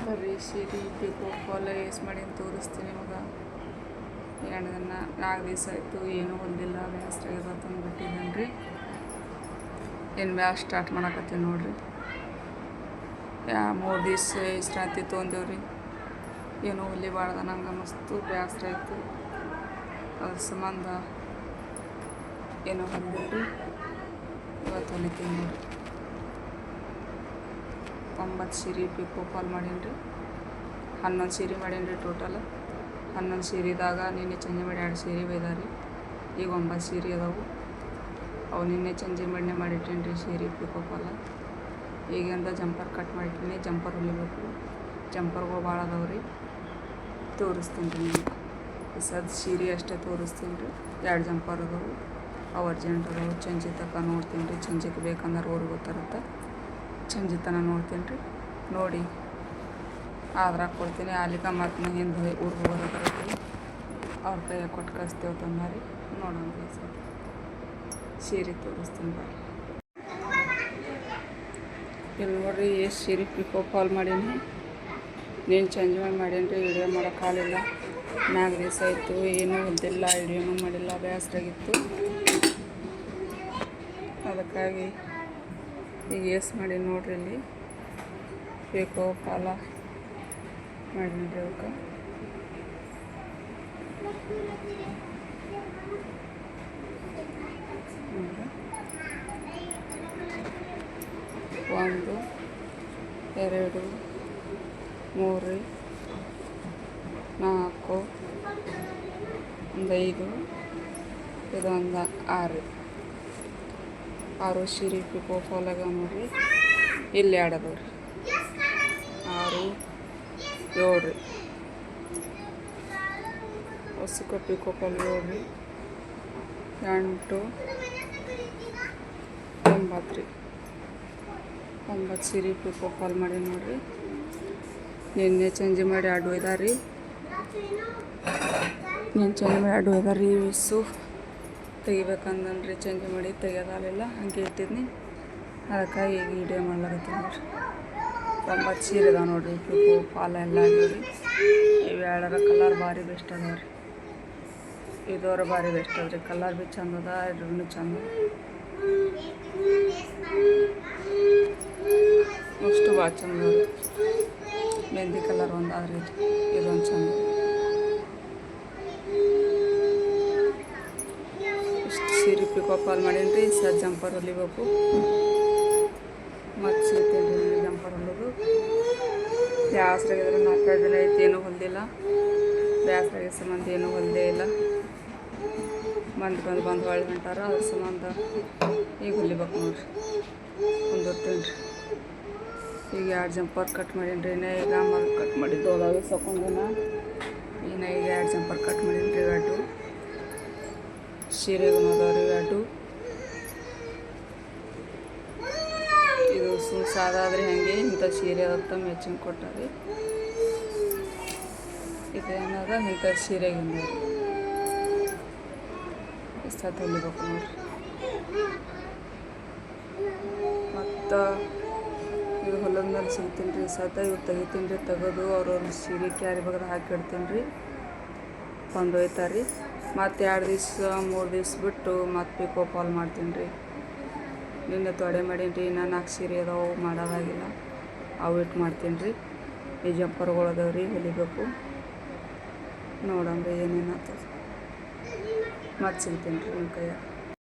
ಬರ್ರಿ ಸೀರೆ pico fall use ಮಾಡಿ ತೋರಿಸ್ತೀನಿ ನಿಮಗೆ. 2 ದಿನ 4 ದಿವಸ ಆಯಿತು, ಏನೂ ಹೊಂದಿಲ್ಲ, ಬೇಸರ ಆಗತ್ತೆ ಬಿಟ್ಟಿದ್ದೇನೆ ರೀ. ಇನ್ನು ಮ್ಯಾಲೆ ಸ್ಟಾರ್ಟ್ ಮಾಡಕತ್ತೀನಿ ನೋಡಿರಿ. 3 ದಿವಸ ವಿಶ್ರಾಂತಿ ತೊಗೊಂಡೇವ್ರಿ. ಏನೋ ಹೊಲಿಬಾರ್ದ ನಂಗೆ ಅನ್ನಿಸ್ತು, ಬೇಸರ ಆಯಿತು. ಅದ್ರ ಸಂಬಂಧ ಏನೋ ಹೊಲಿದ್ರಿ. ಇವತ್ತು ಹೊಲಿತೀನಿ ನೋಡಿರಿ. 9 ಸೀರೆ ಪಿಕೋ ಫಾಲ್ ಮಾಡೀನಿ ರೀ. 11 ಸೀರೆ ಮಾಡೀನಿ ರೀ ಟೋಟಲ್. 11 ಸೀರೆದಾಗ ನಿನ್ನೆ ಚೇಂಜ್ ಮಾಡಿ 2 ಸೀರೆ ಒಯ್ದಾರಿ. ಈಗ 9 ಸೀರೆ ಅದಾವು. ಅವು ನಿನ್ನೆ ಚೇಂಜ್ ಮಾಡಿಟ್ಟೀನಿ ರೀ ಸೀರೆ ಪಿಕೋ ಫಾಲ್. ಈಗಿಂದ ಜಂಪರ್ ಕಟ್ ಮಾಡಿಟ್ಟಿನಿ, ಜಂಪರ್ ಹೊಲಿಬೇಕು. ಜಂಪರ್ಗಳು ಭಾಳ ಅದಾವೆ ರೀ, ತೋರಿಸ್ತೀನಿ ರೀ ನಿಮ್ಗೆ. ಈ ಸದ್ ಸೀರೆ ಅಷ್ಟೇ ತೋರಿಸ್ತೀನಿ ರೀ. 2 ಜಂಪರ್ ಅದಾವು, ಅವು ಅರ್ಜೆಂಟ್ ಅದಾವೆ. ಚಂಜಿ ತನಕ ನೋಡ್ತೀನಿ ರೀ. ಚಂಜಿಗೆ ಬೇಕಂದ್ರೆ ಊರಿಗೆ ಗೊತ್ತಾರತ್ತೆ. ಚಂಜಿ ತನಕ ನೋಡ್ತೀನಿ ರೀ. ನೋಡಿ ಆದ್ರಾಗ ಕೊಡ್ತೀನಿ. ಆಲಿಕ ಮತ್ತು ಹಿಂದೆ ಊರಿಗೆ ಹೋಗೋದಾಗತ್ತೆ, ಅವ್ರ ಕೈಯಾಗ ಕೊಟ್ಟು ಕಳಿಸ್ತೇವೆ ತಂದಾರಿ. ನೋಡೋಣ ರೀ ಸರ್, ಸೀರೆ ತೋರಿಸ್ತೀನಿ ಬರ್ರಿ. ಇಲ್ಲಿ ನೋಡಿರಿ ಎಷ್ಟು ಸೀರೆ ಪಿಕೋ ಫಾಲ್ ಮಾಡೀನಿ. ನೀನು ಚೇಂಜ್ ಮಾಡೀನಿ ರೀ. ವಿಡಿಯೋ ಮಾಡೋಕ್ಕಾಗಲಿಲ್ಲ, 4 ದಿವಸ ಆಯಿತು, ಏನೂ ಹೊಲ್ದಿಲ್ಲ, ವಿಡಿಯೋನೂ ಮಾಡಿಲ್ಲ, ಬೇಸರಾಗಿತ್ತು. ಅದಕ್ಕಾಗಿ ಈಗ ಎಷ್ಟು ಮಾಡೀನಿ ನೋಡ್ರಿ. ಇಲ್ಲಿ ಪಿಕೋ ಫಾಲ ಮಾಡೀನಿ ರೀ. ಅವಕ್ಕೆ 1 2 3 4 5 ಇದೊಂದು 6 ಸೀರೆ ಪಿಕೋ ಫಾಲ್ ಆಗ ನೋಡ್ರಿ. ಇಲ್ಲಿ 2 ಅದಾವ ರೀ. 6 7 ರೀ. ಹೊಸಕ ಪಿಕೋ ಫಾಲ್ 7 ರೀ. 8 9 ರೀ. 9 ಸೀರೆ ಪಿಕೋ ಫಾಲ್ ಮಾಡಿ ನೋಡ್ರಿ. ನಿನ್ನೆ ಚೇಂಜ್ ಮಾಡಿ 2 ಒಯ್ದಾರಿ. ಇಸು ತೆಗಿಬೇಕಂದನ್ರಿ, ಚೇಂಜ್ ಮಾಡಿ ತೆಗಿಯೋದಾಗಲಿಲ್ಲ, ಹಂಗೆ ಇಟ್ಟಿದ್ನಿ. ಅದಕ್ಕಾಗಿ ಈಗ ವಿಡಿಯೋ ಮಾಡ್ಲಾಕತ್ತೀನಿ ನೋಡ್ರಿ. 9 ಸೀರೆ ಅದಾವೆ ನೋಡ್ರಿ. ಪಿಕೋ ಫಾಲ್ ಎಲ್ಲ ಆಗ್ಯಾವ ರೀ. ಇವು 2 ಕಲರ್ ಭಾರಿ ಬೆಸ್ಟ್ ಅದಾವೆ ರೀ. ಇದವ್ರ ಭಾರಿ ಬೆಸ್ಟ್ ಅದ ರೀ. ಕಲರ್ ಭೀ ಚಂದ ಅದ, ಇದ್ರೂ ಚಂದ. ಅಷ್ಟು ಭಾಳ ಚಂದ ಅದ. ಮೆಹಂದಿ ಕಲರ್ ಒಂದು ಆದ್ರೆ ಇದೊಂದು ಚಂದ. ಇಷ್ಟು ಸೀರೆ ಪಿಕೋ ಫಾಲ್ ಮಾಡೀನಿ ರೀ. ಸರ್ ಜಂಪರ್ ಹೊಲಿಬೇಕು, ಮತ್ತು ಸಿಗ್ತೀನಿ ರೀ ಜಂಪರ್ ಹೊಲಿದು. ಬೇಸರಾಗಿದ್ರೆ 4 ದಿನ ಆಯ್ತು, ಏನೂ ಹೊಲಿದಿಲ್ಲ. ಬೇಸರಾಗಿದ್ದ ಸಂಬಂಧ ಏನೂ ಹೊಲಿದೇ ಇಲ್ಲ. ಬಂದು ಹೊಳ್ಳಿ ಹೊಂಟಾರ. ಅದ್ರ ಸಂಬಂಧ ಈಗ ಹೊಲಿಬೇಕು ನೋಡ್ರಿ. ಕುಂದಿರ್ತೀನಿ ರೀ. ಈಗ 2 ಜಂಪರ್ ಕಟ್ ಮಾಡೀನಿ ರೀ. ಈಗ ಮೊದಲು ಕಟ್ ಮಾಡಿದ್ದು ಅದಾವೆ ಸಕೊಂದಿನ. ಈಗ 2 ಜಂಪರ್ ಕಟ್ ಮಾಡೀನಿ ರೀ. 2 ಸೀರೆಗೂ ಅದಾವೆ ರೀ. 2 ಇದು ಸಾದಾದ್ರೆ ಹಾಗೆ ಇಂಥ ಸೀರೆ ಅದತ್ತ ಮ್ಯಾಚಿಂಗ್ ಕೊಟ್ಟಾರಿ. ಇದೇನದ ಇಂಥ ಸೀರೆಗಿಂದ ರೀ. ಇಷ್ಟ ಹೊಲಿಬೇಕು ನೋಡ್ರಿ. ಮತ್ತು ಇದು ಹೊಲದ ಮೇಲೆ ಸಿಗ್ತೀನಿ ರೀ. ಇವು ತೆಗಿತೀನಿ ರೀ. ತೆಗೆದು ಅವ್ರವ್ರ ಸೀರೆ ಕ್ಯಾರಿ ಬಗ್ದ ಹಾಕಿಡ್ತೀನಿ ರೀ. ಒಂದು ಒಯ್ತಾರೆ ರೀ. ಮತ್ತು 2 ದಿವಸ 3 ದಿವಸ ಬಿಟ್ಟು ಮತ್ತು ಪಿಕೋ ಫಾಲ್ ಮಾಡ್ತೀನಿ ರೀ. ನಿನ್ನೆ ತೊಡೆ ಮಾಡೀನಿ ರೀ. ಇನ್ನೂ 4 ಸೀರೆ ಅದಾವೆ, ಮಾಡೋದಾಗಿಲ್ಲ. ಅವು ಇಟ್ಟು ಮಾಡ್ತೀನಿ ರೀ. ಈ ಜಂಪರ್ಗಳು ಅದಾವೆ ರೀ, ಹೊಲಿಬೇಕು. ನೋಡೋಣ ರೀ ಏನೇನು ಆಗ್ತದೆ. ಮತ್ತು ಸಿಗ್ತೀನಿ ರೀ ನಿಮ್ಮ ಕೈಯಾಗ.